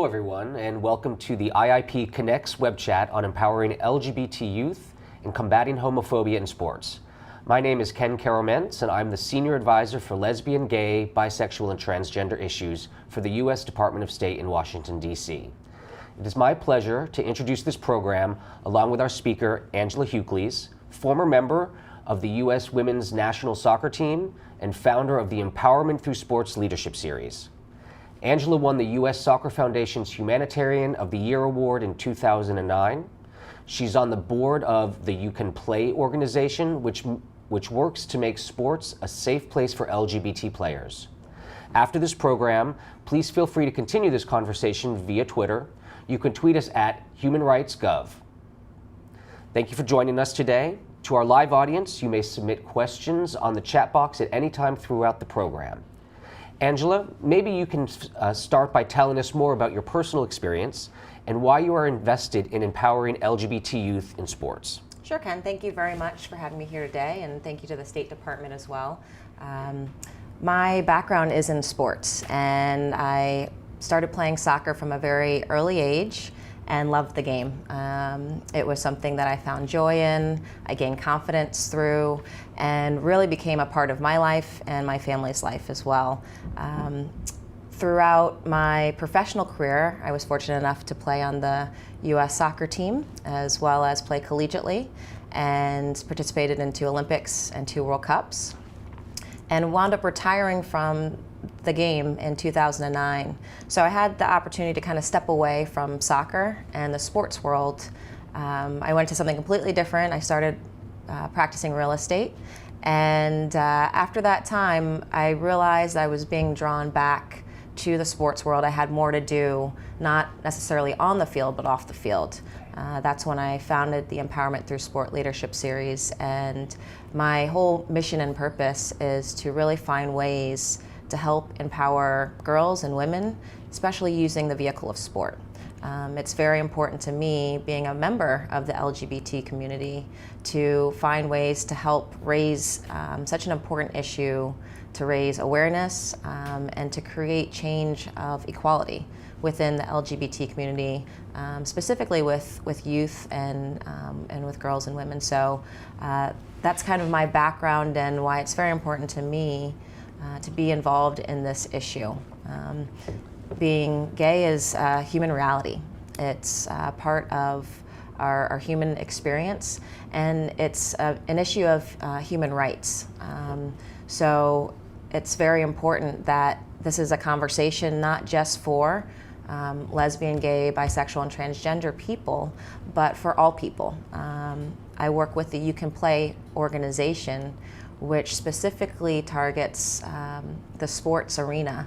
Hello everyone, and welcome to the IIP Connects web chat on empowering LGBT youth and combating homophobia in sports. My name is Ken Caromentz, and I'm the Senior Advisor for Lesbian, Gay, Bisexual, and Transgender Issues for the U.S. Department of State in Washington, D.C. It is my pleasure to introduce this program along with our speaker, Angela Hucles, former member of the U.S. Women's National Soccer Team and founder of the Empowerment Through Sports Leadership Series. Angela won the U.S. Soccer Foundation's Humanitarian of the Year Award in 2009. She's on the board of the You Can Play organization, which works to make sports a safe place for LGBT players. After this program, please feel free to continue this conversation via Twitter. You can tweet us at HumanRightsGov. Thank you for joining us today. To our live audience, you may submit questions on the chat box at any time throughout the program. Angela, maybe you can start by telling us more about your personal experience and why you are invested in empowering LGBT youth in sports. Sure, Ken. Thank you very much for having me here today, and thank you to the State Department as well. My background is in sports, and I started playing soccer from a very early age and loved the game. It was something that I found joy in, I gained confidence through, and really became a part of my life and my family's life as well. Throughout my professional career, I was fortunate enough to play on the U.S. soccer team as well as play collegiately, and participated in 2 Olympics and 2 World Cups, and wound up retiring from the game in 2009. So I had the opportunity to kind of step away from soccer and the sports world. I went to something completely different. I started practicing real estate. And after that time, I realized I was being drawn back to the sports world. I had more to do, not necessarily on the field, but off the field. That's when I founded the Empowerment Through Sport Leadership Series. And my whole mission and purpose is to really find ways to help empower girls and women, especially using the vehicle of sport. It's very important to me, being a member of the LGBT community, to find ways to help raise such an important issue, to raise awareness and to create change of equality within the LGBT community, specifically with youth and with girls and women. So that's kind of my background and why it's very important to me to be involved in this issue. Being gay is a human reality. It's part of our human experience, and it's an issue of human rights. So it's very important that this is a conversation not just for lesbian, gay, bisexual, and transgender people, but for all people. I work with the You Can Play organization, which specifically targets the sports arena,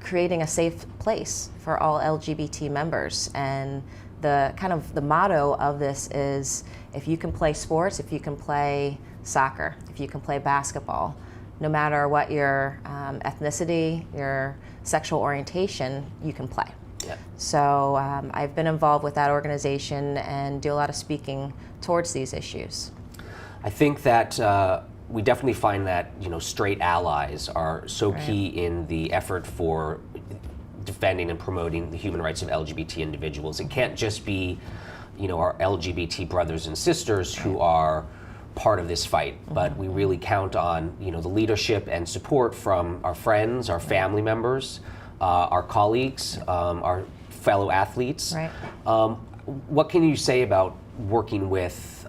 creating a safe place for all LGBT members. And the motto of this is, if you can play sports, if you can play soccer, if you can play basketball, no matter what your ethnicity, your sexual orientation, you can play. Yeah. So I've been involved with that organization and do a lot of speaking towards these issues. I think that we definitely find that straight allies are so key in the effort for defending and promoting the human rights of LGBT individuals. It can't just be our LGBT brothers and sisters who are part of this fight, but we really count on the leadership and support from our friends, our family members, our colleagues, our fellow athletes. Right. What can you say about working with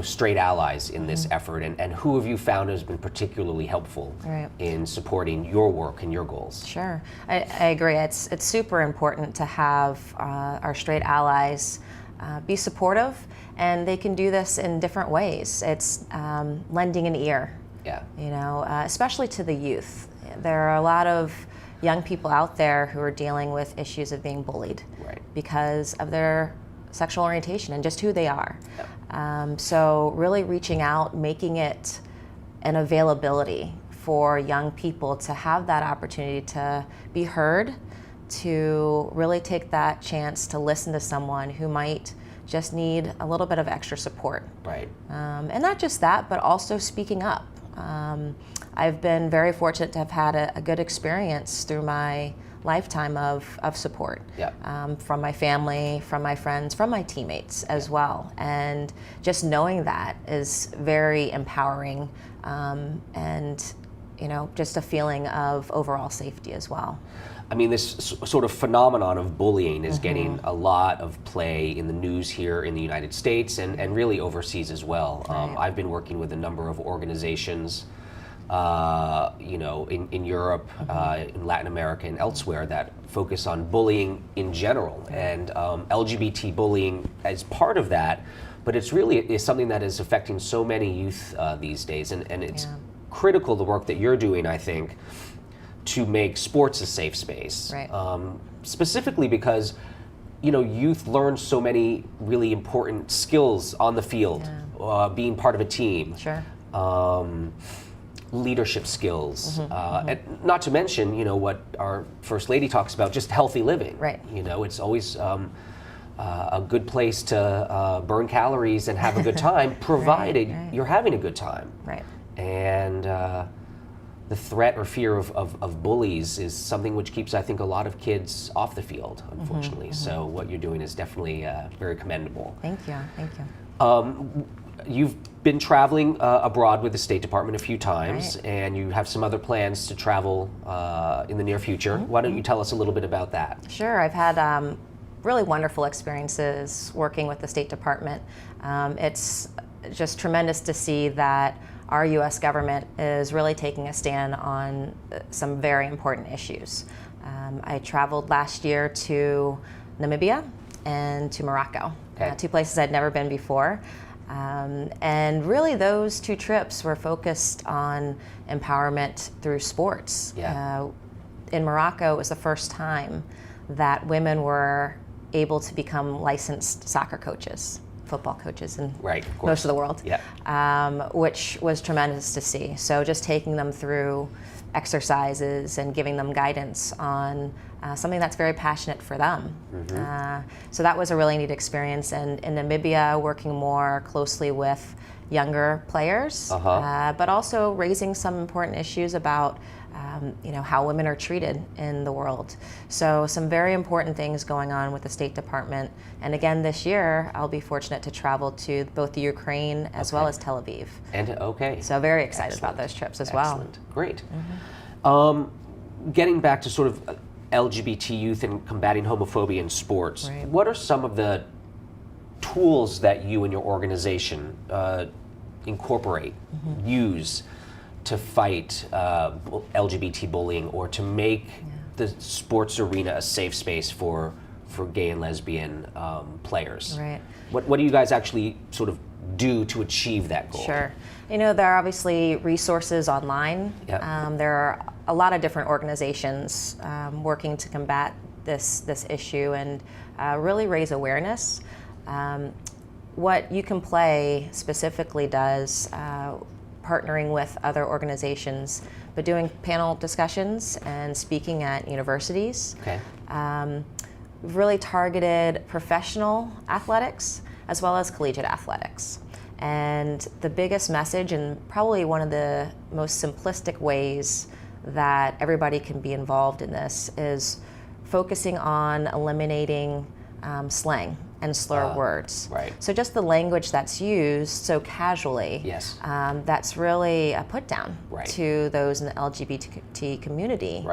straight allies in this effort, and who have you found has been particularly helpful in supporting your work and your goals? Sure, I agree. It's super important to have our straight allies be supportive, and they can do this in different ways. It's lending an ear, especially to the youth. There are a lot of young people out there who are dealing with issues of being bullied because of their sexual orientation and just who they are. So really reaching out, making it an availability for young people to have that opportunity to be heard, to really take that chance to listen to someone who might just need a little bit of extra support. Right. And not just that, but also speaking up. I've been very fortunate to have had a good experience through my lifetime of support from my family, from my friends, from my teammates as well. And just knowing that is very empowering, and just a feeling of overall safety as well. I mean, this sort of phenomenon of bullying is getting a lot of play in the news here in the United States and really overseas as well. Right. I've been working with a number of organizations, in Europe, in Latin America, and elsewhere that focus on bullying in general, and LGBT bullying as part of that. But it's really something that is affecting so many youth these days, and it's critical, the work that you're doing, I think, to make sports a safe space. Right. Specifically because, youth learn so many really important skills on the field, being part of a team. Sure. Leadership skills, and not to mention, what our First Lady talks about, just healthy living. Right. It's always a good place to burn calories and have a good time, provided you're having a good time. Right. And the threat or fear of bullies is something which keeps, I think, a lot of kids off the field, unfortunately. So what you're doing is definitely very commendable. Thank you. You've been traveling abroad with the State Department a few times, and you have some other plans to travel in the near future. Why don't you tell us a little bit about that? Sure. I've had really wonderful experiences working with the State Department. It's just tremendous to see that our U.S. government is really taking a stand on some very important issues. I traveled last year to Namibia and to Morocco, two places I'd never been before. And really those two trips were focused on empowerment through sports. In Morocco, it was the first time that women were able to become licensed soccer coaches, football coaches in most of the world, which was tremendous to see. So just taking them through exercises and giving them guidance on something that's very passionate for them. So that was a really neat experience. And in Namibia, working more closely with younger players, but also raising some important issues about how women are treated in the world. So some very important things going on with the State Department. And again, this year, I'll be fortunate to travel to both the Ukraine as well as Tel Aviv. So very excited about those trips as well. Great. Getting back to sort of LGBT youth and combating homophobia in sports, what are some of the tools that you and your organization incorporate, use to fight LGBT bullying, or to make the sports arena a safe space for gay and lesbian players? What do you guys actually sort of do to achieve that goal? Sure. There are obviously resources online. There are a lot of different organizations working to combat this issue and really raise awareness. What You Can Play specifically does, partnering with other organizations, but doing panel discussions and speaking at universities. We've really targeted professional athletics as well as collegiate athletics. And the biggest message, and probably one of the most simplistic ways that everybody can be involved in this, is focusing on eliminating slang and slur words. So just the language that's used so casually, that's really a put down to those in the LGBT community.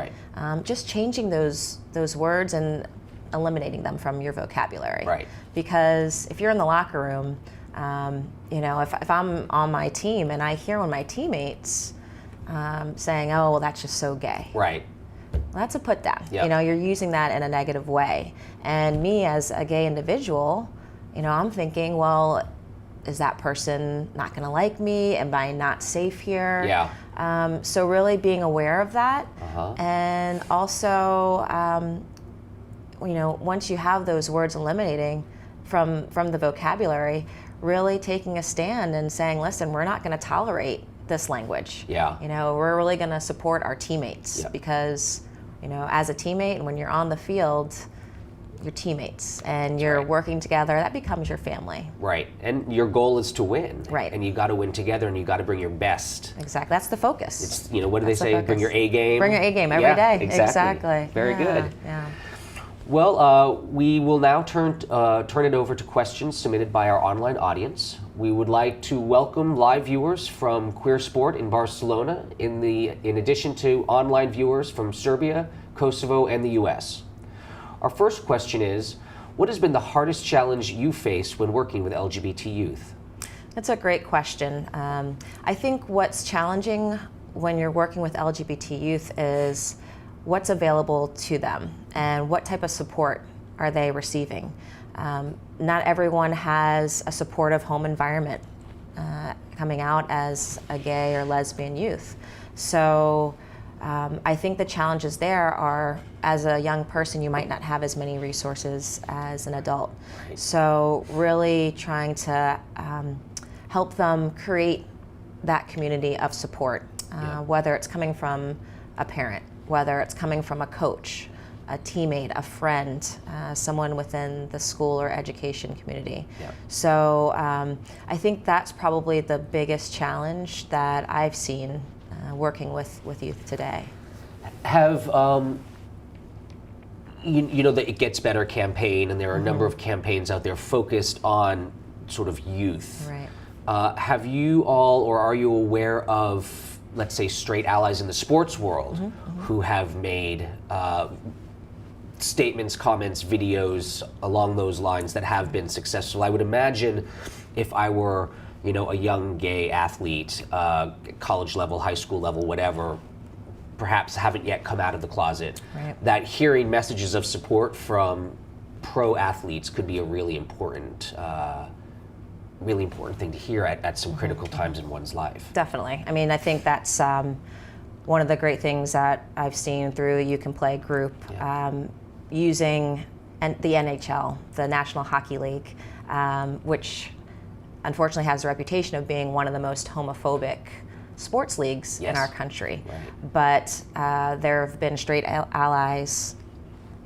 Just changing those words and eliminating them from your vocabulary. Because if you're in the locker room, if I'm on my team and I hear one of my teammates saying, "Oh, well, that's just so gay." Well, that's a put down. You're using that in a negative way. And me as a gay individual, I'm thinking, well, is that person not going to like me? Am I not safe here? So really being aware of that, and also, once you have those words eliminating from the vocabulary, really taking a stand and saying, listen, we're not going to tolerate this language. We're really going to support our teammates because, as a teammate and when you're on the field, your teammates, and you're right. working together. That becomes your family. Right, and your goal is to win. Right. And you got to win together, and you got to bring your best. Exactly. That's the focus. It's, what do That's they the say? focus. Bring your A game. Bring your A game every day. Exactly. Very Yeah, good. Yeah. Well, we will now turn it over to questions submitted by our online audience. We would like to welcome live viewers from Queer Sport in Barcelona, in addition to online viewers from Serbia, Kosovo, and the U.S. Our first question is, what has been the hardest challenge you faced when working with LGBT youth? That's a great question. I think what's challenging when you're working with LGBT youth is what's available to them and what type of support are they receiving. Not everyone has a supportive home environment coming out as a gay or lesbian youth. So I think the challenges there are, as a young person, you might not have as many resources as an adult. Right. So really trying to help them create that community of support, whether it's coming from a parent, whether it's coming from a coach, a teammate, a friend, someone within the school or education community. Yeah. So I think that's probably the biggest challenge that I've seen working with youth today. Have the It Gets Better campaign, and there are a number of campaigns out there focused on sort of youth. Right. Have you all, or are you aware of, let's say, straight allies in the sports world who have made statements, comments, videos along those lines that have been successful? I would imagine if I were, a young gay athlete, college level, high school level, whatever, perhaps haven't yet come out of the closet, Right. that hearing messages of support from pro athletes could be a really important thing to hear at some critical times in one's life. Definitely. I mean, I think that's one of the great things that I've seen through the You Can Play group, using the NHL, the National Hockey League, which unfortunately has a reputation of being one of the most homophobic sports leagues in our country. Right. But there have been straight allies,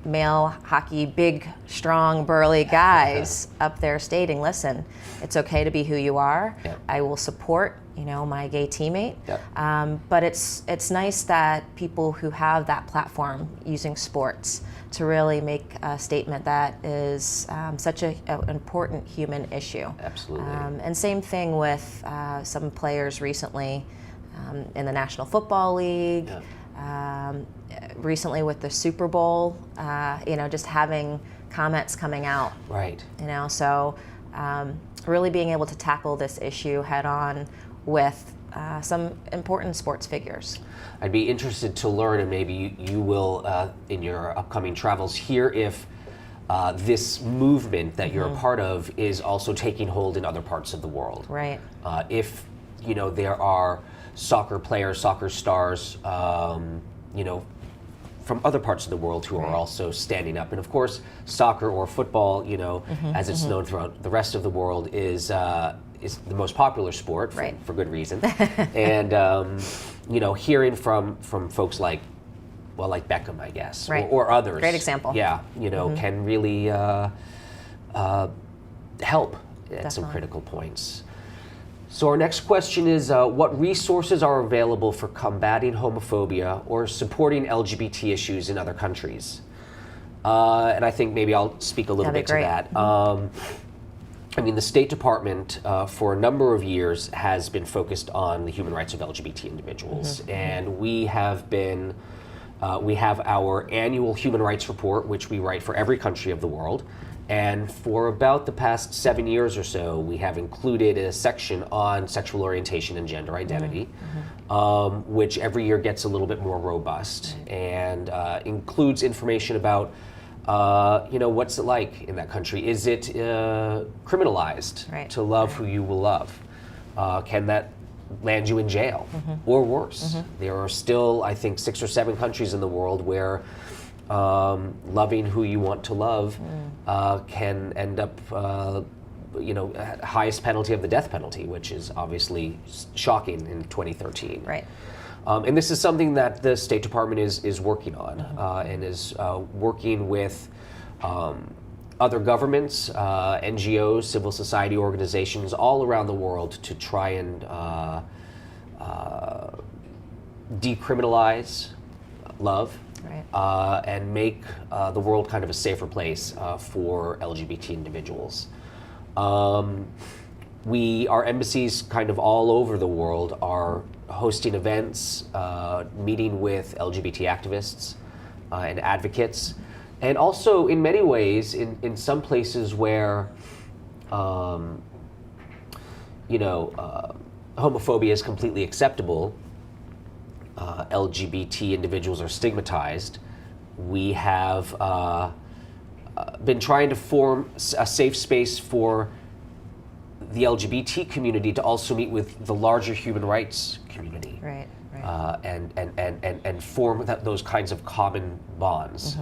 male hockey, big, strong, burly guys up there stating, listen, it's okay to be who you are. Yep. I will support, my gay teammate. Yep. But it's nice that people who have that platform using sports to really make a statement that is such an important human issue. Absolutely. And same thing with some players recently in the National Football League. Yeah. Recently with the Super Bowl, just having comments coming out. Right. So really being able to tackle this issue head on with some important sports figures. I'd be interested to learn, and maybe you will, in your upcoming travels, hear if this movement that you're a part of is also taking hold in other parts of the world. Right. If there are soccer players, soccer stars, from other parts of the world who are also standing up. And of course, soccer or football, as it's known throughout the rest of the world, is the most popular sport for good reason. And hearing from folks like Beckham, I guess, or others. Great example. Yeah, can really help at some critical points. So our next question is, what resources are available for combating homophobia or supporting LGBT issues in other countries? And I think maybe I'll speak a little bit to that. The State Department for a number of years has been focused on the human rights of LGBT individuals. And we have our annual human rights report, which we write for every country of the world. And for about the past 7 years or so, we have included a section on sexual orientation and gender identity, which every year gets a little bit more robust and includes information about, what's it like in that country? Is it criminalized to love who you will love? Can that land you in jail or worse? There are still, I think, 6 or 7 countries in the world where loving who you want to love can end up, highest penalty of the death penalty, which is obviously shocking in 2013. Right. And this is something that the State Department is working on and is working with other governments, NGOs, civil society organizations all around the world to try and decriminalize love, right. and make the world kind of a safer place for LGBT individuals. Our embassies kind of all over the world are hosting events, meeting with LGBT activists and advocates, and also in many ways, in some places where, homophobia is completely acceptable, LGBT individuals are stigmatized, we have been trying to form a safe space for the LGBT community to also meet with the larger human rights community, Right. And form those kinds of common bonds.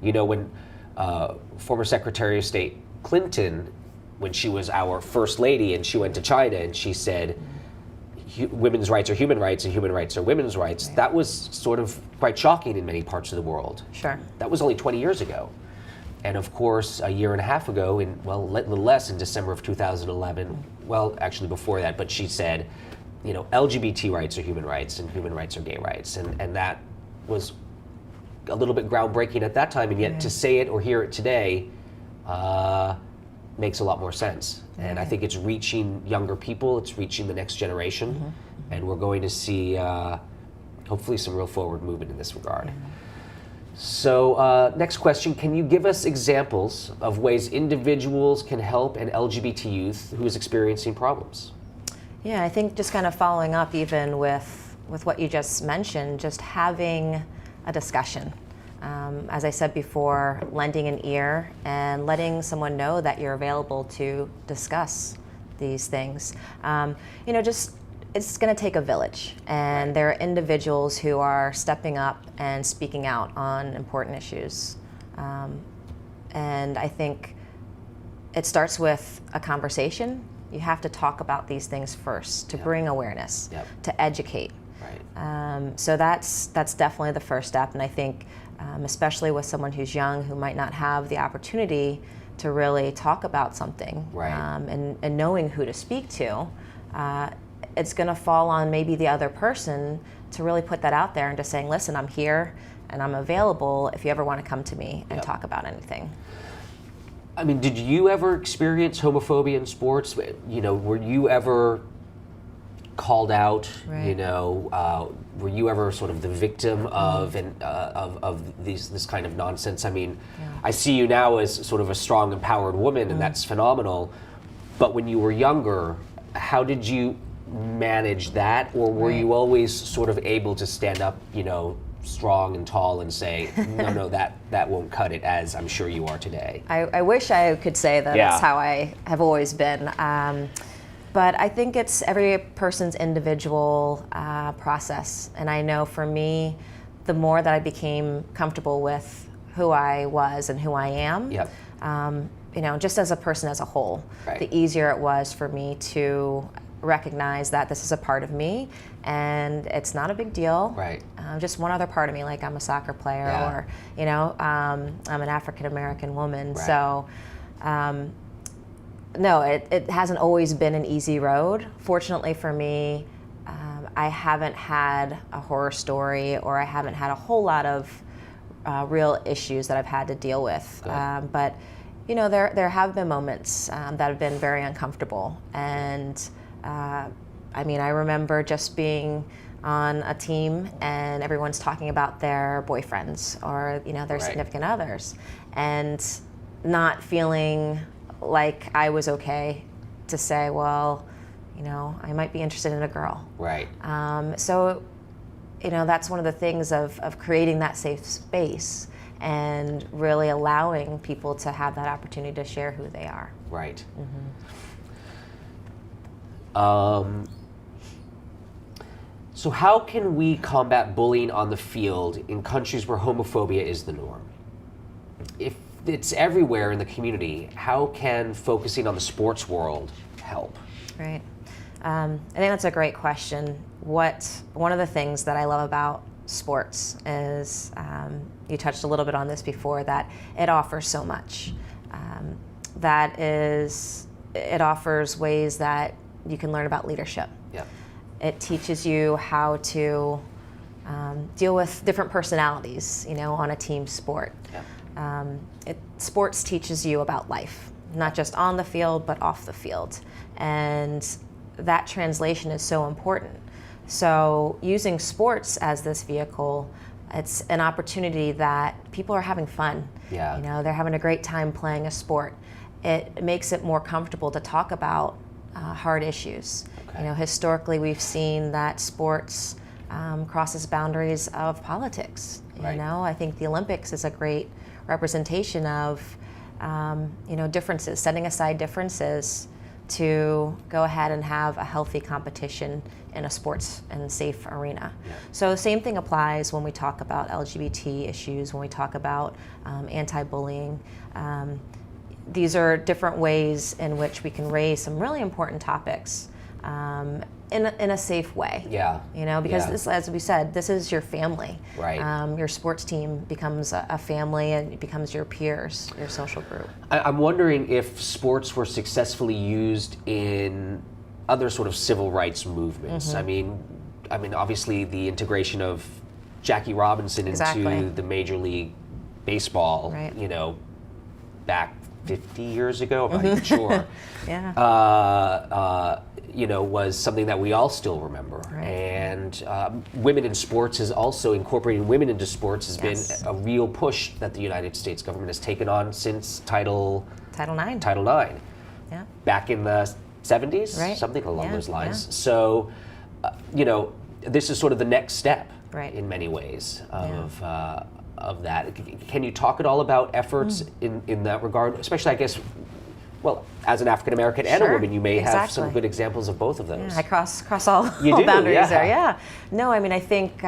When former Secretary of State Clinton, when she was our first lady and she went to China and she said, women's rights are human rights and human rights are women's rights, right. That was sort of quite shocking in many parts of the world. Sure. That was only 20 years ago. And of course, a year and a half ago, a little less, in December of 2011, well, actually before that, but she said, LGBT rights are human rights and human rights are gay rights. And that was a little bit groundbreaking at that time, and yet to say it or hear it today makes a lot more sense. And I think it's reaching younger people, it's reaching the next generation, and we're going to see hopefully some real forward movement in this regard. So next question, can you give us examples of ways individuals can help an LGBT youth who is experiencing problems? Yeah, I think just kind of following up even with what you just mentioned, just having a discussion. As I said before, lending an ear and letting someone know that you're available to discuss these things. It's going to take a village, and there are individuals who are stepping up and speaking out on important issues. And I think it starts with a conversation. You have to talk about these things first to bring awareness, to educate. Right. So that's definitely the first step, and I think especially with someone who's young who might not have the opportunity to really talk about something, and knowing who to speak to, it's going to fall on maybe the other person to really put that out there and just saying, listen, I'm here and I'm available if you ever want to come to me and talk about anything. I mean, did you ever experience homophobia in sports? Were you ever called out? Right. Were you ever sort of the victim of this kind of nonsense? I mean, I see you now as sort of a strong, empowered woman, and that's phenomenal. But when you were younger, how did you manage that, or were you always sort of able to stand up, strong and tall and say, no, that won't cut it, as I'm sure you are today? I wish I could say that that's how I have always been. But I think it's every person's individual process. And I know for me, the more that I became comfortable with who I was and who I am, just as a person as a whole, the easier it was for me to recognize that this is a part of me and it's not a big deal. Right. Just one other part of me, like I'm a soccer player or, I'm an African American woman. Right. So, no, it hasn't always been an easy road. Fortunately for me, I haven't had a horror story, or I haven't had a whole lot of real issues that I've had to deal with. But there have been moments that have been very uncomfortable. And I remember just being on a team and everyone's talking about their boyfriends or their significant others, and not feeling like I was okay to say, well, I might be interested in a girl. Right. So, that's one of the things of creating that safe space and really allowing people to have that opportunity to share who they are. Right. So how can we combat bullying on the field in countries where homophobia is the norm? If it's everywhere in the community, how can focusing on the sports world help? Right. I think that's a great question. One of the things that I love about sports is, you touched a little bit on this before, that it offers so much. It offers ways that you can learn about leadership. Yeah. It teaches you how to deal with different personalities, on a team sport. Yeah. Sports teaches you about life, not just on the field, but off the field. And that translation is so important. So using sports as this vehicle, it's an opportunity that people are having fun. Yeah. They're having a great time playing a sport. It makes it more comfortable to talk about hard issues. Okay. Historically, we've seen that sports crosses boundaries of politics. Right. I think the Olympics is a great representation of differences, setting aside differences to go ahead and have a healthy competition in a sports and safe arena. Yeah. So the same thing applies when we talk about LGBT issues, when we talk about anti-bullying. These are different ways in which we can raise some really important topics in a safe way. Yeah. Because Yeah. this, as we said, this is your family. Right. Your sports team becomes a family, and it becomes your peers, your social group. I'm wondering if sports were successfully used in other sort of civil rights movements. Mm-hmm. I mean, obviously the integration of Jackie Robinson Exactly. into the Major League Baseball, Right. back 50 years ago, I'm not even sure. Yeah. Was something that we all still remember. Right. And women in sports is also incorporating women into sports has Yes. been a real push that the United States government has taken on since Title IX. Yeah. Back in the 70s, Right. something along Yeah, those lines. yeah. So, this is sort of the next step Right. in many ways of that. Can you talk at all about efforts in that regard, especially, I guess, well, as an African American and a Sure. woman, you may have some Exactly. good examples of both of those. Yeah, I cross all, You all do, boundaries yeah. there. Yeah. No, I think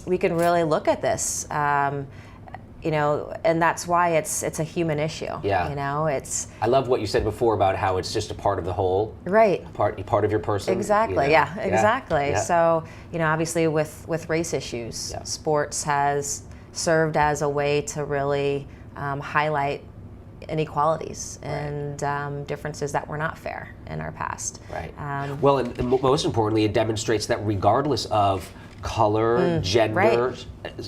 we can really look at this, and that's why it's a human issue. Yeah. It's I love what you said before about how it's just a part of the whole, right. part of your person. Exactly. Yeah. Exactly. Yeah. So obviously with race issues, Yeah. sports has served as a way to really highlight inequalities and differences that were not fair in our past. Right. Well, and most importantly, it demonstrates that regardless of color, gender,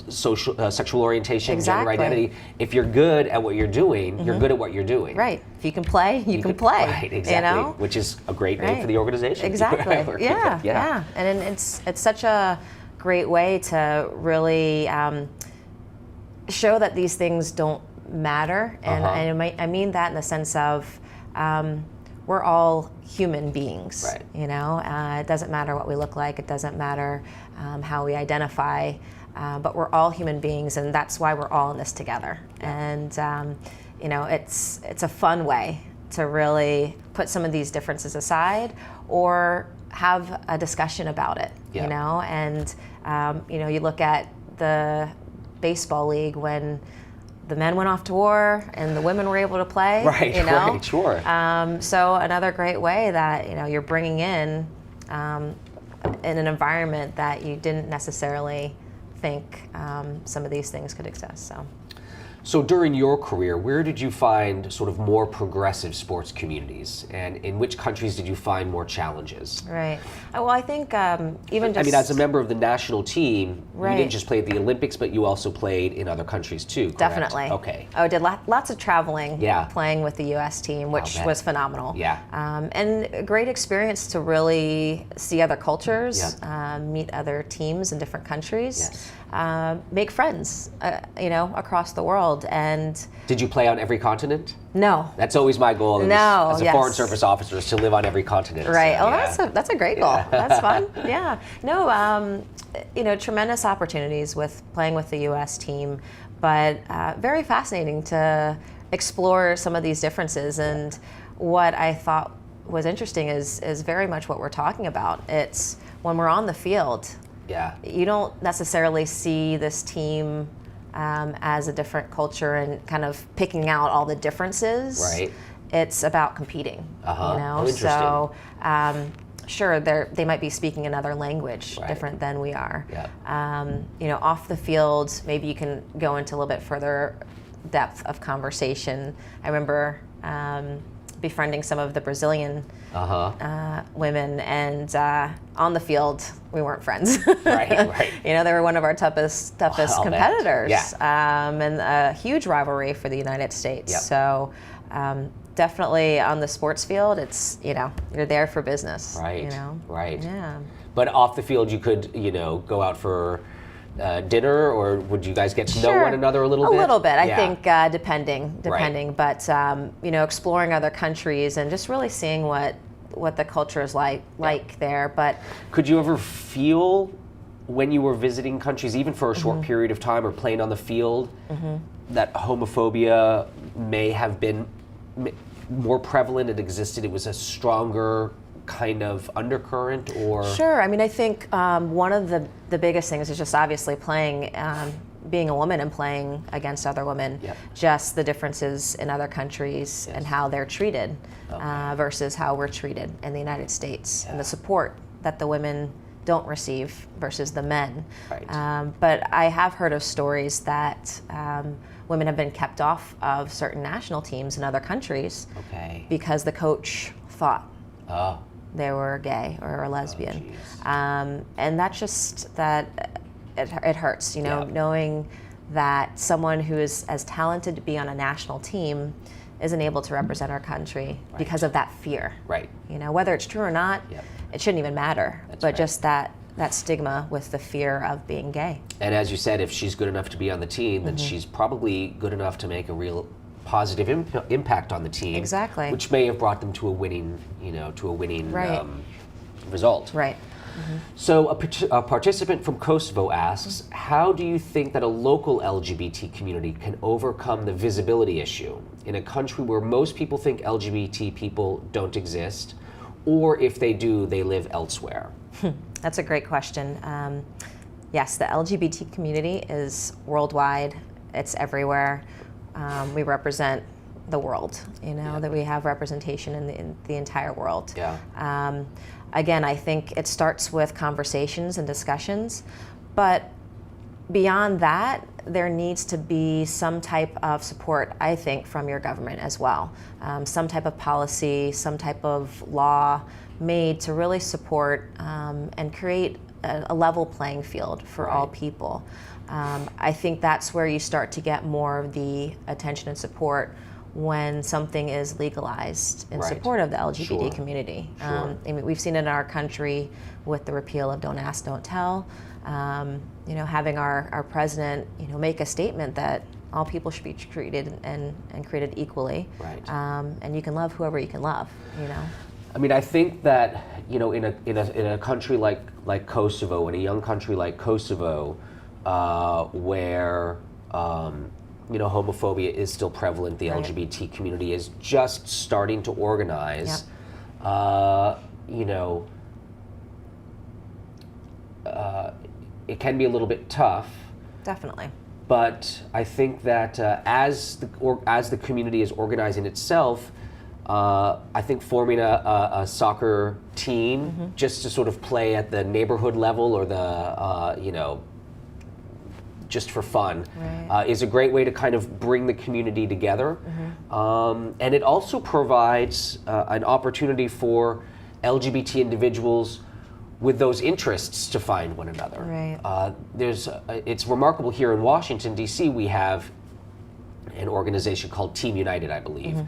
social, sexual orientation, gender Exactly. identity, if you're good at what you're doing, you're good at what you're doing. Right. If you can play, you can play. Right. Exactly. Which is a great name for the organization. Exactly. Yeah. Yeah. And it's such a great way to really show that these things don't matter, and I mean that in the sense of we're all human beings. Right. It doesn't matter what we look like. It doesn't matter how we identify, but we're all human beings, and that's why we're all in this together. And it's a fun way to really put some of these differences aside, or have a discussion about it. Yeah. And you look at the baseball league when the men went off to war and the women were able to play. Right. Right. Sure. So another great way that you're bringing in an environment that you didn't necessarily think some of these things could exist. So during your career, where did you find sort of more progressive sports communities, and in which countries did you find more challenges? Right. Well, I think even just... I mean, as a member of the national team, Right. you didn't just play at the Olympics, but you also played in other countries too, correct? Definitely. Okay. I did lots of traveling, Yeah. playing with the U.S. team, which bet. was phenomenal. Yeah. And a great experience to really see other cultures, Yeah. meet other teams in different countries, Yes. make friends, across the world. And Did you play on every continent? no. That's always my goal as a yes. Foreign Service officer, is to live on every continent. Right. So, Oh, yeah. that's a great goal. That's fun. Yeah. No. Tremendous opportunities with playing with the U.S. team, but very fascinating to explore some of these differences. And what I thought was interesting is very much what we're talking about. It's when we're on the field, Yeah. you don't necessarily see this team as a different culture and kind of picking out all the differences. Right. It's about competing. Oh, interesting. So sure, they might be speaking another language Right. different than we are. Yeah. Off the field, maybe you can go into a little bit further depth of conversation. I remember befriending some of the Brazilian women, and on the field, we weren't friends. Right. They were one of our toughest competitors. Yeah. And a huge rivalry for the United States. Yep. So definitely on the sports field, it's, you're there for business. Right. Right. Yeah. But off the field, you could, go out for dinner, or would you guys get to know one another a little bit? A little bit, I Yeah. think, depending. Right. But exploring other countries and just really seeing what the culture is like there. But could you ever feel when you were visiting countries, even for a short period of time, or playing on the field, that homophobia may have been more prevalent? It existed. It was a stronger kind of undercurrent, or? Sure. I think one of the biggest things is just obviously playing, being a woman and playing against other women, Yep. just the differences in other countries Yes. and how they're treated Okay. versus how we're treated in the United States, and Yeah. the support that the women don't receive versus the men. Right. But I have heard of stories that women have been kept off of certain national teams in other countries Okay. because the coach thought Oh. they were gay or a lesbian. Jeez. And that's just that it hurts, Yeah. knowing that someone who is as talented to be on a national team isn't able to represent our country because of that fear. Right. Whether it's true or not, Yep. it shouldn't even matter. That's but right. just that stigma with the fear of being gay. And as you said, if she's good enough to be on the team, then she's probably good enough to make a real positive impact on the team. Exactly. Which may have brought them to a winning, Right. result. Right. So a participant from Kosovo asks, how do you think that a local LGBT community can overcome the visibility issue in a country where most people think LGBT people don't exist, or if they do, they live elsewhere? That's a great question. Yes, the LGBT community is worldwide. It's everywhere. We represent the world, that we have representation in the entire world. Yeah. Again, I think it starts with conversations and discussions, but beyond that, there needs to be some type of support, I think, from your government as well. Some type of policy, some type of law made to really support and create a level playing field for all people. I think that's where you start to get more of the attention and support when something is legalized in support of the LGBT community. Sure. We've seen it in our country with the repeal of Don't Ask, Don't Tell. Having our president, make a statement that all people should be treated and created equally. Right. And you can love whoever you can love. I think that in a country like Kosovo, in a young country like Kosovo, where homophobia is still prevalent, the LGBT community is just starting to organize. It can be a little bit tough. Definitely. But I think that as the community is organizing itself, I think forming a soccer team just to sort of play at the neighborhood level or the just for fun is a great way to kind of bring the community together. And it also provides an opportunity for LGBT individuals with those interests to find one another. Right. It's remarkable here in Washington, D.C., we have an organization called Team United, I believe.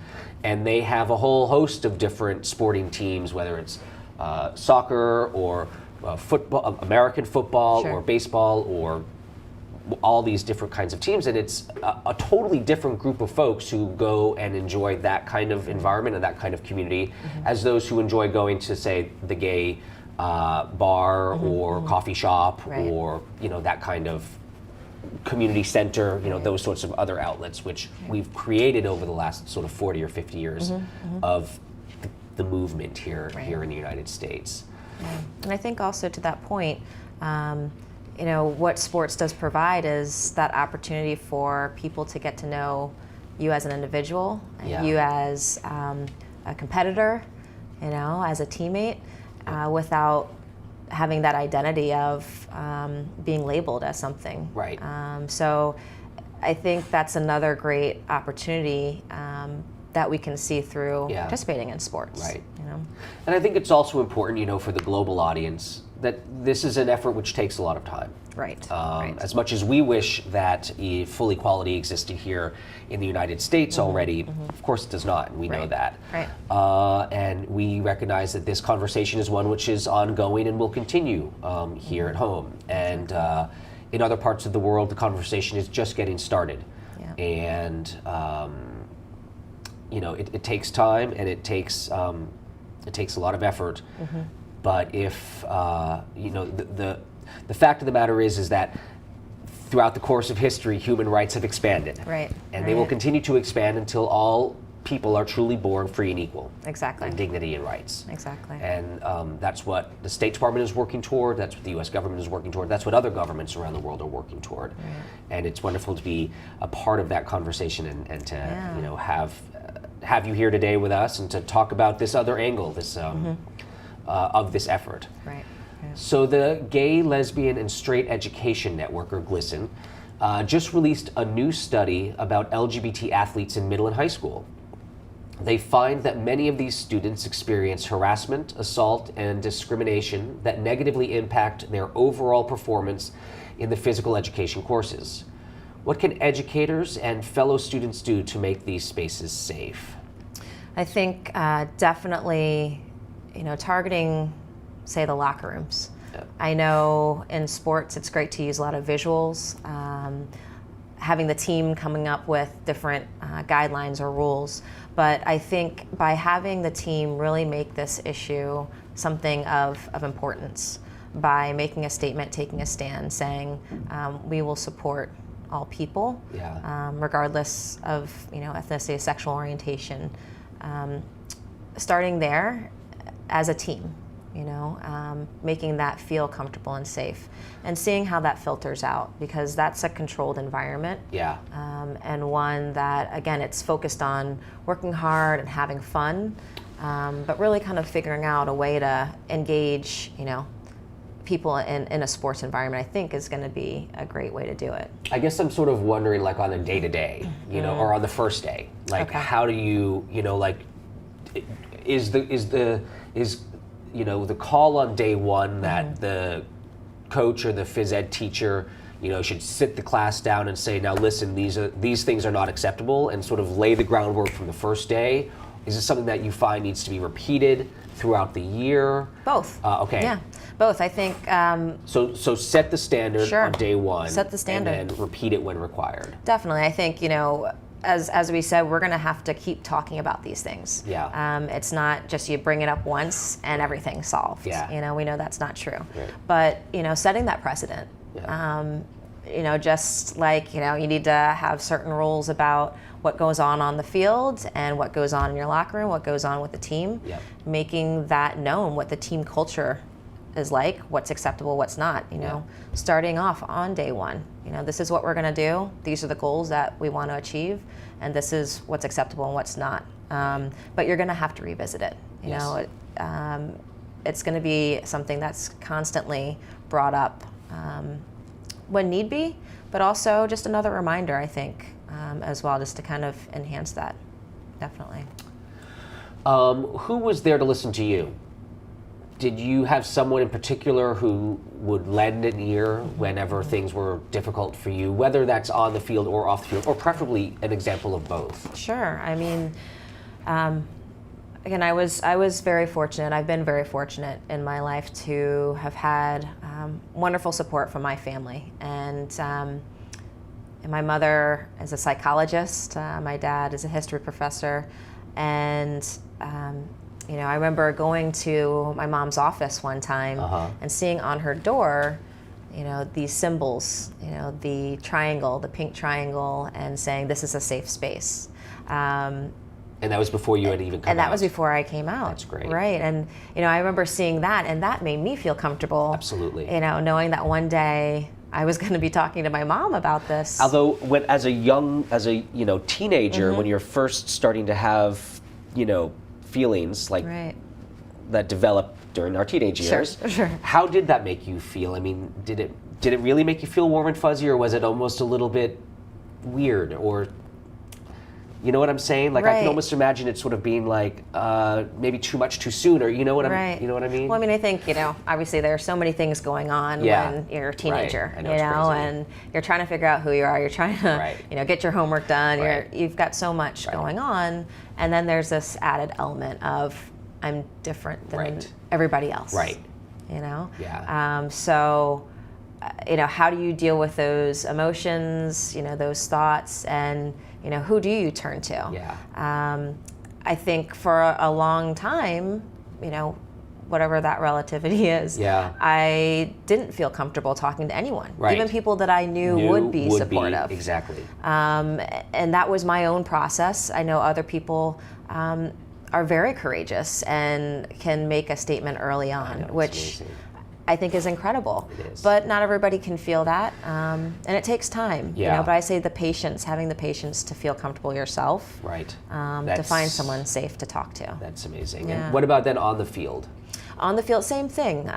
And they have a whole host of different sporting teams, whether it's soccer or football, American football, or baseball, or all these different kinds of teams. And it's a totally different group of folks who go and enjoy that kind of environment and that kind of community as those who enjoy going to, say, the gay bar or coffee shop or that kind of community center, those sorts of other outlets which we've created over the last sort of 40 or 50 years of the movement here in the United States. And I think also to that point, what sports does provide is that opportunity for people to get to know you as an individual, and you as a competitor, as a teammate. without having that identity of being labeled as something. Right. So I think that's another great opportunity that we can see through participating in sports. Right. You know? And I think it's also important, you know, for the global audience that this is an effort which takes a lot of time. Right. As much as we wish that full equality existed here in the United States already, of course it does not, and we know that. Right. And we recognize that this conversation is one which is ongoing and will continue here at home. And in other parts of the world, the conversation is just getting started. Yeah. And you know, it takes time, and it takes a lot of effort. But if you know, the fact of the matter is that throughout the course of history, human rights have expanded. Right. And they will continue to expand until all people are truly born free and equal. Exactly. And dignity and rights. Exactly. And that's what the State Department is working toward, that's what the U.S. government is working toward, that's what other governments around the world are working toward. Right. And it's wonderful to be a part of that conversation and to you know, have you here today with us and to talk about this other angle, this of this effort. Right. So the Gay, Lesbian, and Straight Education Network, or GLSEN, just released a new study about LGBT athletes in middle and high school. They find that many of these students experience harassment, assault, and discrimination that negatively impact their overall performance in the physical education courses. What can educators and fellow students do to make these spaces safe? I think definitely, you know, targeting, say, the locker rooms. I know in sports it's great to use a lot of visuals, having the team coming up with different guidelines or rules, but I think by having the team really make this issue something of importance, by making a statement, taking a stand, saying we will support all people, regardless of, you know, ethnicity, sexual orientation, starting there as a team. You know, making that feel comfortable and safe, and seeing how that filters out, because that's a controlled environment. Yeah. And one that, again, it's focused on working hard and having fun, but really kind of figuring out a way to engage, you know, people in a sports environment, I think is going to be a great way to do it. I guess I'm sort of wondering, like, on a day-to-day, you know, or on the first day, like, how do you, you know, like, is you know, the call on day one that the coach or the phys ed teacher, you know, should sit the class down and say, now listen, these things are not acceptable, and sort of lay the groundwork from the first day? Is this something that you find needs to be repeated throughout the year? Both. Okay. Yeah, both. I think. So set the standard on day one. Set the standard. And then repeat it when required. Definitely. I think, you know, as we said, we're going to have to keep talking about these things. Yeah. It's not just you bring it up once and everything's solved. Yeah. You know, we know that's not true. Right. But, you know, setting that precedent. Yeah. You know, just like, you know, you need to have certain rules about what goes on the field and what goes on in your locker room, what goes on with the team. Yep. Making that known, what the team culture is like, what's acceptable, what's not, you know, starting off on day one. You know, this is what we're going to do. These are the goals that we want to achieve, and this is what's acceptable and what's not. But you're going to have to revisit it. You know, it's going to be something that's constantly brought up when need be, but also just another reminder, I think, as well, just to kind of enhance that. Definitely. Who was there to listen to you? Did you have someone in particular who would lend an ear whenever things were difficult for you, whether that's on the field or off the field, or preferably an example of both? Sure. I mean, again, I was very fortunate. I've been very fortunate in my life to have had wonderful support from my family. And my mother is a psychologist. My dad is a history professor. And you know, I remember going to my mom's office one time and seeing on her door, you know, these symbols, you know, the triangle, the pink triangle, and saying this is a safe space. And that was before you had even come out? And that was before I came out. That's great. Right, and you know, I remember seeing that, and that made me feel comfortable. Absolutely. You know, knowing that one day I was going to be talking to my mom about this. Although, as a you know, teenager, when you're first starting to have, you know, feelings like that develop during our teenage years. Sure. How did that make you feel? I mean, did it really make you feel warm and fuzzy, or was it almost a little bit weird, or you know what I'm saying? Like, I can almost imagine it sort of being like maybe too much too soon, or you know what I mean? Well, I mean, I think, obviously there are so many things going on when you're a teenager, I know, and you're trying to figure out who you are. You're trying to, get your homework done. You've got so much going on, and then there's this added element of I'm different than everybody else. Right. Yeah. So, how do you deal with those emotions? Those thoughts, and who do you turn to? Yeah. I think for a long time, whatever that relativity is, I didn't feel comfortable talking to anyone, even people that I knew would be supportive. Exactly. And that was my own process. I know other people are very courageous and can make a statement early on, which I think is incredible. It is. But not everybody can feel that, and it takes time. But I say having the patience to feel comfortable yourself, to find someone safe to talk to. That's amazing. And what about then on the field? On the field, same thing.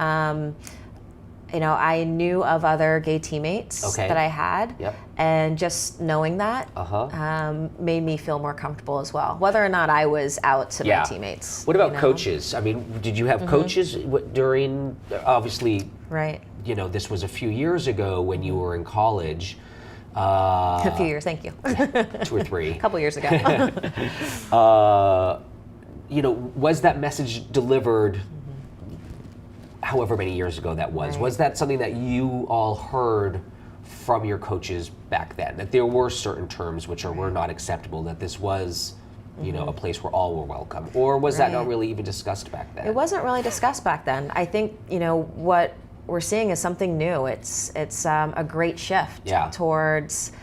I knew of other gay teammates that I had, and just knowing that made me feel more comfortable as well, whether or not I was out to my teammates. What about coaches? I mean, did you have coaches during, obviously, this was a few years ago when you were in college. A few years, thank you. 2 or 3. A couple years ago. Was that message delivered however many years ago that was? Was that something that you all heard from your coaches back then? That there were certain terms which were not acceptable, that this was, a place where all were welcome? Or was that not really even discussed back then? It wasn't really discussed back then. I think, what we're seeing is something new. It's a great shift towards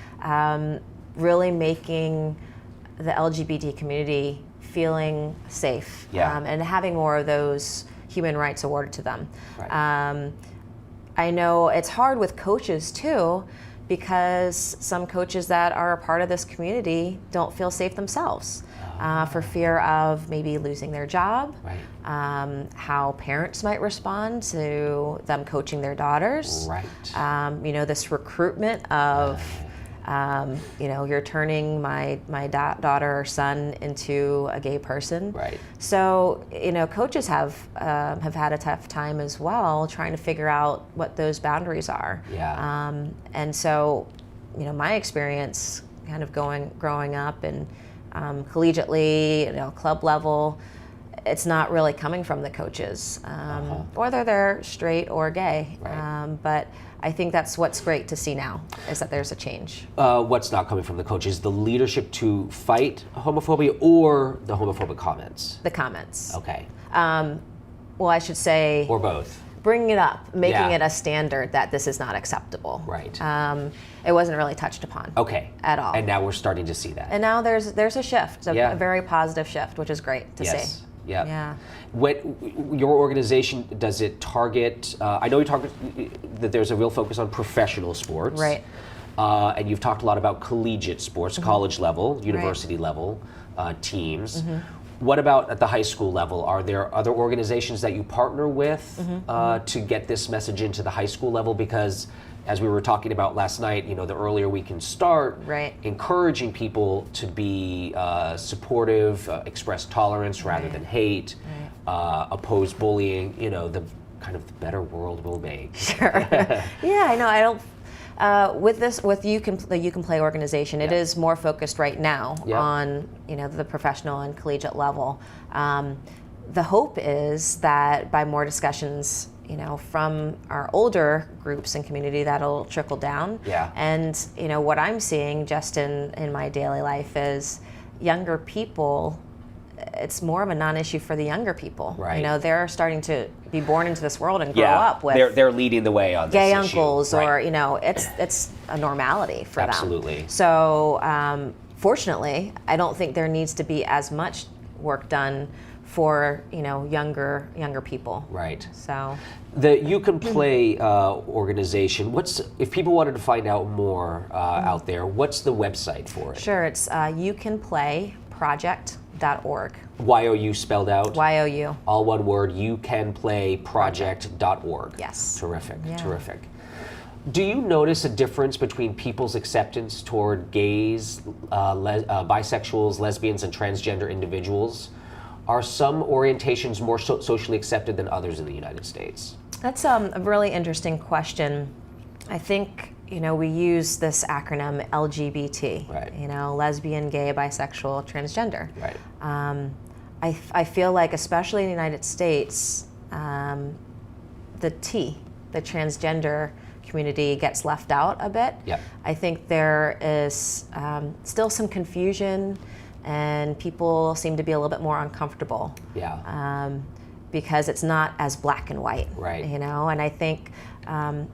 really making the LGBT community feeling safe and having more of those human rights awarded to them. I know it's hard with coaches too, because some coaches that are a part of this community don't feel safe themselves for fear of maybe losing their job, how parents might respond to them coaching their daughters, this recruitment of you're turning my daughter or son into a gay person. So, coaches have had a tough time as well trying to figure out what those boundaries are. And so, my experience kind of growing up and collegiately, club level, it's not really coming from the coaches, whether they're straight or gay. But I think that's what's great to see now, is that there's a change. What's not coming from the coaches? The leadership to fight homophobia, or the homophobic comments? The comments. Okay. Well, I should say... Or both. Bringing it up, making it a standard that this is not acceptable. It wasn't really touched upon. At all. And now we're starting to see that. And now there's a shift, a very positive shift, which is great to see. What your organization, does it target? I know you target that there's a real focus on professional sports, and you've talked a lot about collegiate sports, college level, university level teams. What about at the high school level? Are there other organizations that you partner with to get this message into the high school level? Because as we were talking about last night, the earlier we can start encouraging people to be supportive, express tolerance rather than hate, oppose bullying, the kind of the better world we'll make. I know. I don't. With the You Can Play organization, it is more focused right now on the professional and collegiate level. The hope is that by more discussions, from our older groups and community, that'll trickle down. And what I'm seeing just in my daily life is younger people. It's more of a non-issue for the younger people. They're starting to be born into this world and grow up with. They're leading the way on this gay issue. uncles, or it's a normality for them. So fortunately, I don't think there needs to be as much work done for younger people. So the You Can Play organization. If people wanted to find out more out there, what's the website for it? Sure, it's YouCanPlayProject.com. youcanplayproject.org. YOU spelled out? YOU. All one word, youcanplayproject.org. Yes. Terrific, Yeah. terrific. Do you notice a difference between people's acceptance toward gays, bisexuals, lesbians, and transgender individuals? Are some orientations more socially accepted than others in the United States? That's a really interesting question. I think, we use this acronym LGBT, Right. lesbian, gay, bisexual, transgender. Right. I feel like, especially in the United States, the transgender community gets left out a bit. Yep. I think there is still some confusion, and people seem to be a little bit more uncomfortable. Yeah. Because it's not as black and white. Right. And I think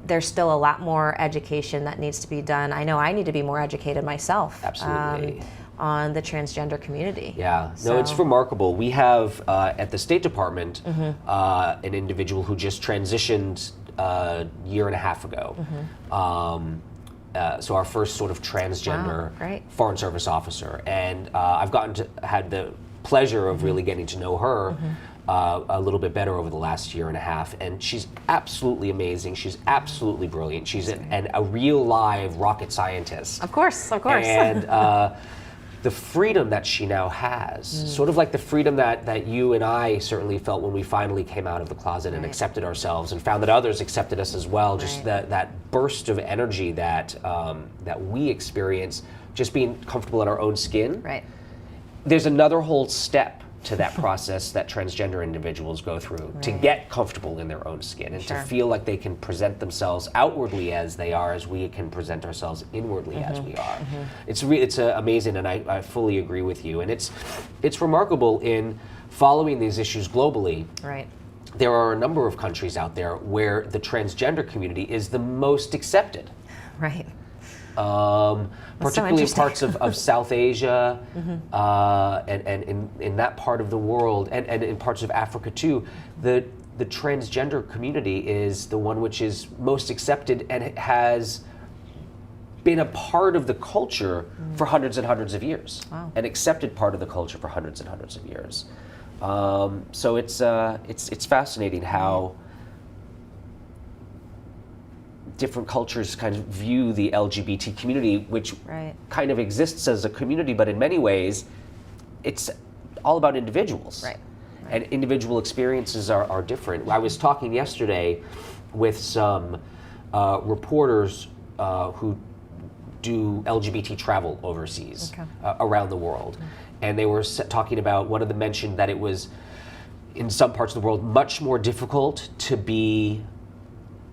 there's still a lot more education that needs to be done. I know I need to be more educated myself. Absolutely. On the transgender community. Yeah, no, it's remarkable. We have at the State Department an individual who just transitioned a year and a half ago. So our first sort of transgender Foreign Service officer, and I've had the pleasure of really getting to know her a little bit better over the last year and a half, and she's absolutely amazing. She's absolutely brilliant. She's a real live rocket scientist. Of course. And the freedom that she now has, sort of like the freedom that you and I certainly felt when we finally came out of the closet and accepted ourselves and found that others accepted us as well. Just that burst of energy that we experience just being comfortable in our own skin. Right. There's another whole step to that process that transgender individuals go through to get comfortable in their own skin and to feel like they can present themselves outwardly as they are, as we can present ourselves inwardly as we are. It's amazing, and I fully agree with you. And it's remarkable in following these issues globally. Right. There are a number of countries out there where the transgender community is the most accepted. Right. Particularly in parts of South Asia and in that part of the world, and in parts of Africa too. The transgender community is the one which is most accepted, and it has been a part of the culture for hundreds and hundreds of years. Wow. An accepted part of the culture for hundreds and hundreds of years. So it's fascinating how different cultures kind of view the LGBT community, which kind of exists as a community, but in many ways, it's all about individuals. Right. And individual experiences are different. I was talking yesterday with some reporters who do LGBT travel overseas around the world. And they were talking about, one of them mentioned that it was, in some parts of the world, much more difficult to be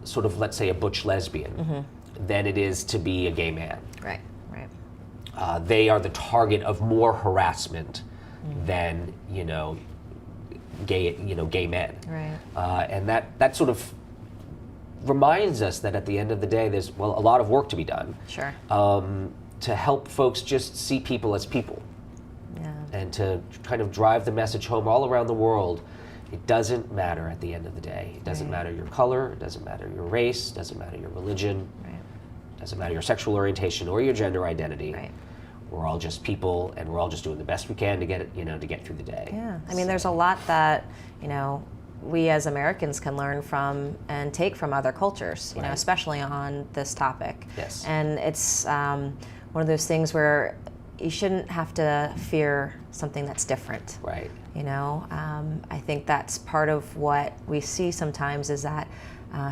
sort of, let's say, a butch lesbian than it is to be a gay man. Right. They are the target of more harassment than gay men. Right. And that sort of reminds us that at the end of the day, there's a lot of work to be done. Sure. To help folks just see people as people. Yeah. And to kind of drive the message home all around the world. It doesn't matter at the end of the day. It doesn't matter your color, it doesn't matter your race, it doesn't matter your religion, it doesn't matter your sexual orientation or your gender identity. Right. We're all just people, and we're all just doing the best we can to get it, to get through the day. Yeah. I mean, there's a lot that, we as Americans can learn from and take from other cultures, especially on this topic. Yes. And it's one of those things where you shouldn't have to fear something that's different. Right. I think that's part of what we see sometimes is that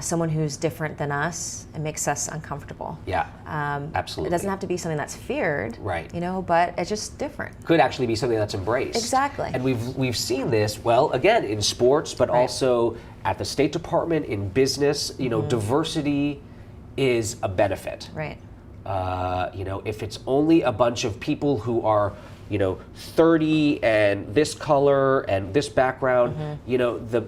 someone who's different than us, it makes us uncomfortable. Yeah, absolutely. It doesn't have to be something that's feared, right? But it's just different. Could actually be something that's embraced. Exactly. And we've seen this, again, in sports, but also at the State Department, in business. Diversity is a benefit. Right. If it's only a bunch of people who are 30 and this color and this background, the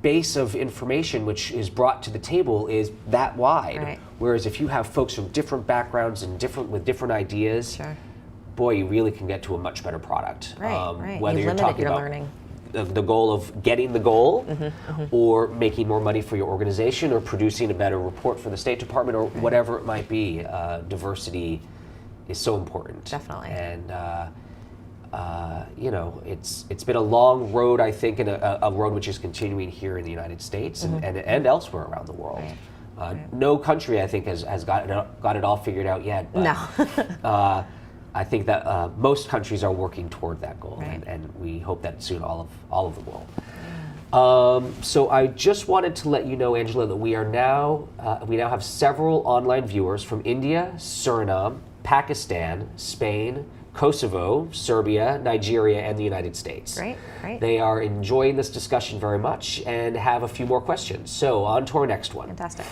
base of information which is brought to the table is that wide. Right. Whereas if you have folks from different backgrounds and with different ideas, boy, you really can get to a much better product. Right. Whether you you're limit talking your about learning. The goal of getting the goal, or making more money for your organization, or producing a better report for the State Department, or whatever it might be, diversity is so important. Definitely. And it's been a long road, I think, and a road which is continuing here in the United States and elsewhere around the world. Right. No country, I think, has got it all figured out yet. But, no. I think that most countries are working toward that goal, right. and we hope that soon all of them will. So I just wanted to let you know, Angela, that we now have several online viewers from India, Suriname, Pakistan, Spain, Kosovo, Serbia, Nigeria, and the United States. Great. They are enjoying this discussion very much and have a few more questions. So on to our next one. Fantastic.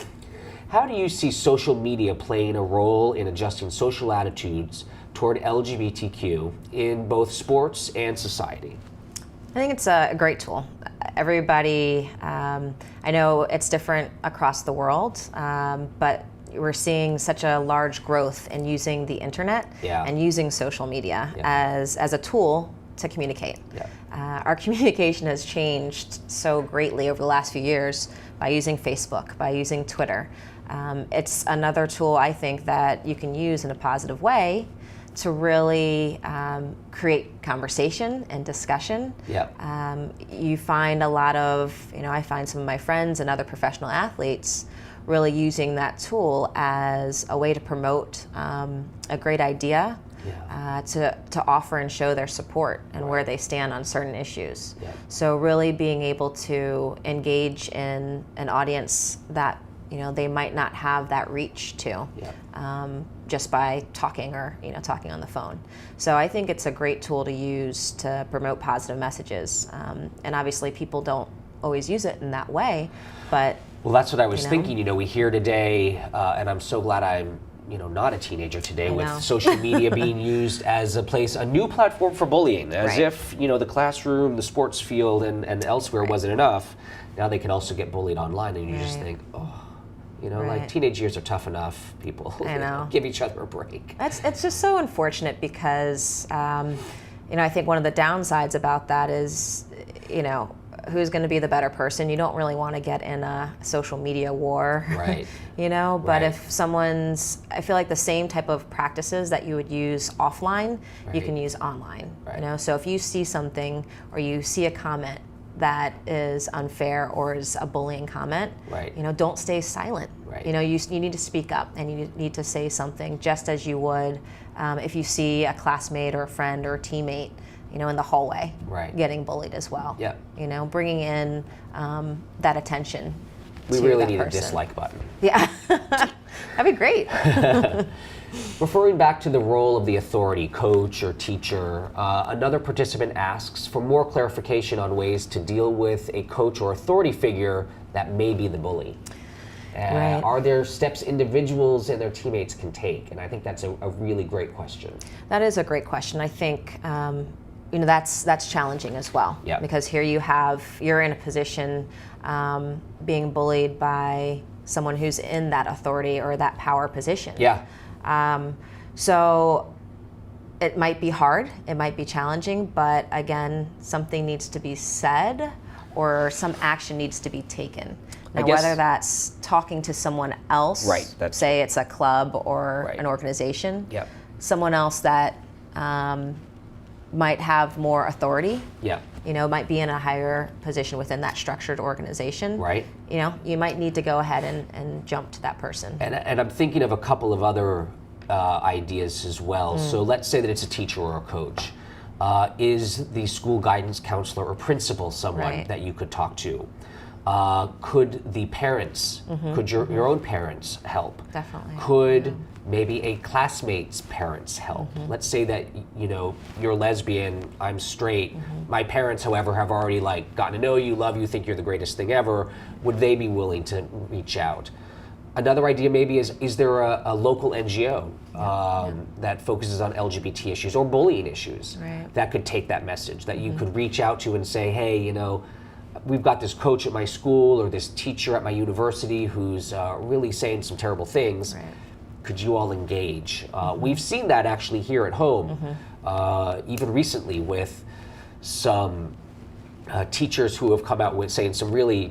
How do you see social media playing a role in adjusting social attitudes toward LGBTQ in both sports and society? I think it's a great tool. Everybody, I know it's different across the world, but we're seeing such a large growth in using the internet and using social media as a tool to communicate. Our communication has changed so greatly over the last few years by using Facebook, by using Twitter. It's another tool, I think, that you can use in a positive way to really create conversation and discussion. You find a lot of, I find some of my friends and other professional athletes really using that tool as a way to promote a great idea, to offer and show their support and where they stand on certain issues. So really being able to engage in an audience that they might not have that reach to just by talking or talking on the phone. So I think it's a great tool to use to promote positive messages. And obviously people don't always use it in that way, but well, that's what I was thinking. We hear today, and I'm so glad I'm not a teenager today, with social media being used as a new platform for bullying, as if the classroom, the sports field, and elsewhere wasn't enough. Now they can also get bullied online, and you just think, like teenage years are tough enough. People give each other a break. It's just so unfortunate because I think one of the downsides about that is who's going to be the better person. You don't really want to get in a social media war, but if someone's, I feel like the same type of practices that you would use offline, you can use online. So if you see something or you see a comment that is unfair or is a bullying comment, don't stay silent. You need to speak up, and you need to say something, just as you would if you see a classmate or a friend or a teammate in the hallway getting bullied as well. Bringing in that attention. We really need a dislike button. That'd be great. Referring back to the role of the authority, coach or teacher, another participant asks for more clarification on ways to deal with a coach or authority figure that may be the bully. Are there steps individuals and their teammates can take? And I think that's a really great question. That is a great question. I think that's challenging as well. Because here you're in a position being bullied by someone who's in that authority or that power position. So it might be hard, it might be challenging, but again, something needs to be said or some action needs to be taken. Now, whether that's talking to someone else, say it's a club or an organization, someone else that might have more authority, might be in a higher position within that structured organization, you might need to go ahead and jump to that person. And I'm thinking of a couple of other ideas as well. So let's say that it's a teacher or a coach. Is the school guidance counselor or principal someone that you could talk to? Could the parents, could your own parents help? Definitely. Could maybe a classmate's parents help? Let's say that you're lesbian, I'm straight. My parents, however, have already gotten to know you, love you, think you're the greatest thing ever. Would they be willing to reach out? Another idea maybe is there a local NGO that focuses on LGBT issues or bullying issues that could take that message, that you could reach out to and say, hey, we've got this coach at my school or this teacher at my university who's really saying some terrible things. Could you all engage? We've seen that actually here at home, even recently with some teachers who have come out with saying some really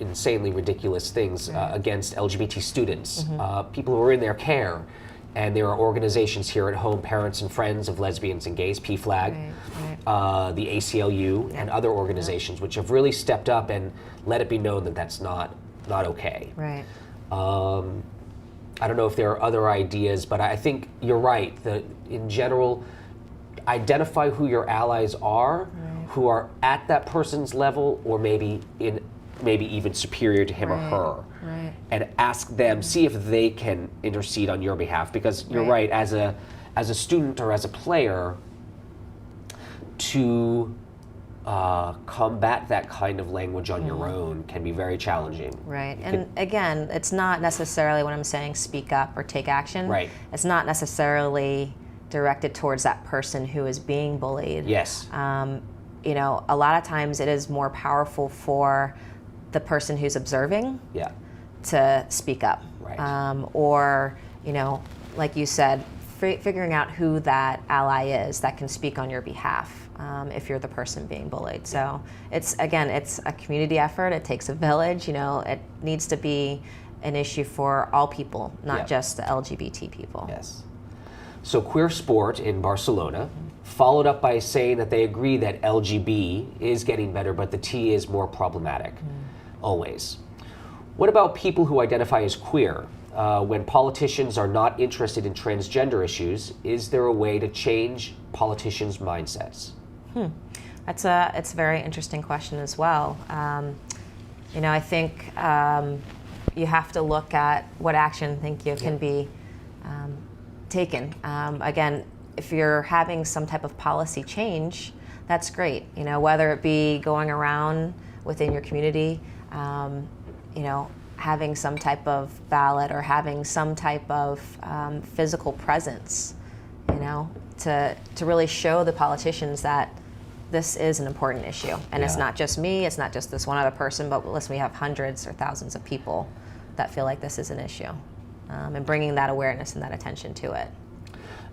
insanely ridiculous things against LGBT students, people who are in their care. And there are organizations here at home, Parents and Friends of Lesbians and Gays, PFLAG, the ACLU, and other organizations which have really stepped up and let it be known that that's not okay. Right. I don't know if there are other ideas, but I think you're right. In general, identify who your allies are, who are at that person's level, or maybe even superior to him or her, and ask them, see if they can intercede on your behalf. Because you're right, as a student or as a player, to combat that kind of language on your own can be very challenging. Right, and again, it's not necessarily when I'm saying speak up or take action. Right. It's not necessarily directed towards that person who is being bullied. Yes. You know, a lot of times it is more powerful for the person who's observing to speak up. Right. Or, you know, like you said, figuring out who that ally is that can speak on your behalf. If you're the person being bullied. So it's a community effort. It takes a village. You know, it needs to be an issue for all people, not just the LGBT people. Yes. So Queer Sport in Barcelona followed up by saying that they agree that LGB is getting better, but the T is more problematic, always. What about people who identify as queer? When politicians are not interested in transgender issues, is there a way to change politicians' mindsets? It's a very interesting question as well. You know, I think you have to look at what action can be taken. Again, if you're having some type of policy change, that's great. You know, whether it be going around within your community, you know, having some type of ballot or having some type of physical presence, you know, to really show the politicians that this is an important issue. And it's not just me, it's not just this one other person, but listen, we have hundreds or thousands of people that feel like this is an issue. And bringing that awareness and that attention to it.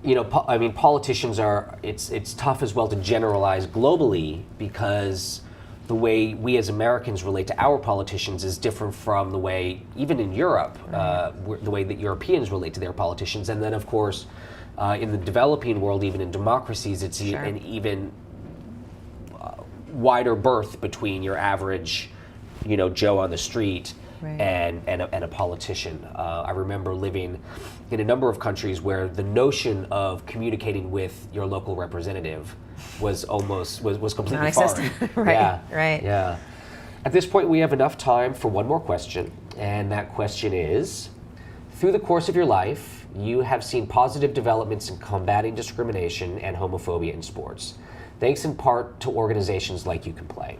You know, I mean, politicians it's tough as well to generalize globally, because the way we as Americans relate to our politicians is different from the way, even in Europe, the way that Europeans relate to their politicians. And then, of course, in the developing world, even in democracies, it's an even wider berth between your average, you know, Joe on the street and a politician. I remember living in a number of countries where the notion of communicating with your local representative was completely non-existent. foreign. Right. Yeah. At this point, we have enough time for one more question, and that question is: through the course of your life, you have seen positive developments in combating discrimination and homophobia in sports, thanks in part to organizations like You Can Play.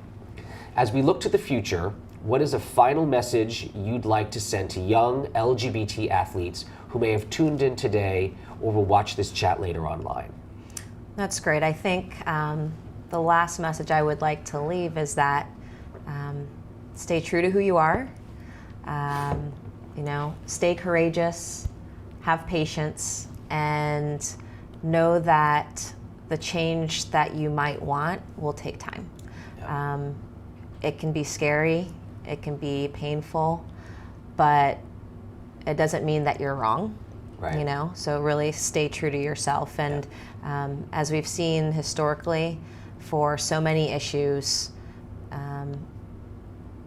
As we look to the future, what is a final message you'd like to send to young LGBT athletes who may have tuned in today or will watch this chat later online? That's great. I think the last message I would like to leave is that stay true to who you are. You know, stay courageous, have patience, and know that the change that you might want will take time. It can be scary, it can be painful, but it doesn't mean that you're wrong. Right. You know, so really stay true to yourself. And as we've seen historically for so many issues,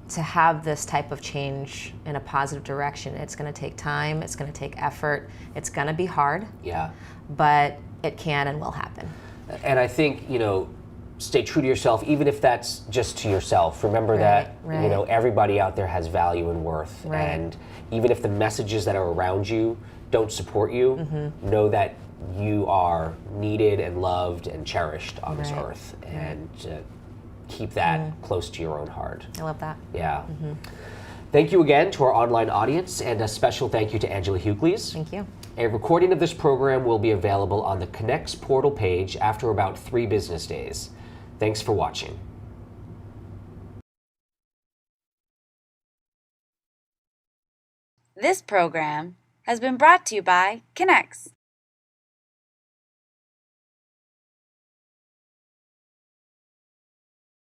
to have this type of change in a positive direction, it's going to take time, it's going to take effort, it's going to be hard, but it can and will happen. And I think, you know, stay true to yourself, even if that's just to yourself. Remember that, you know, everybody out there has value and worth. And even if the messages that are around you don't support you, know that you are needed and loved and cherished on this earth. And keep that close to your own heart. I love that. Yeah. Thank you again to our online audience, and a special thank you to Angela Hugleys. Thank you. A recording of this program will be available on the Connects portal page after about 3 business days. Thanks for watching. This program has been brought to you by Connects.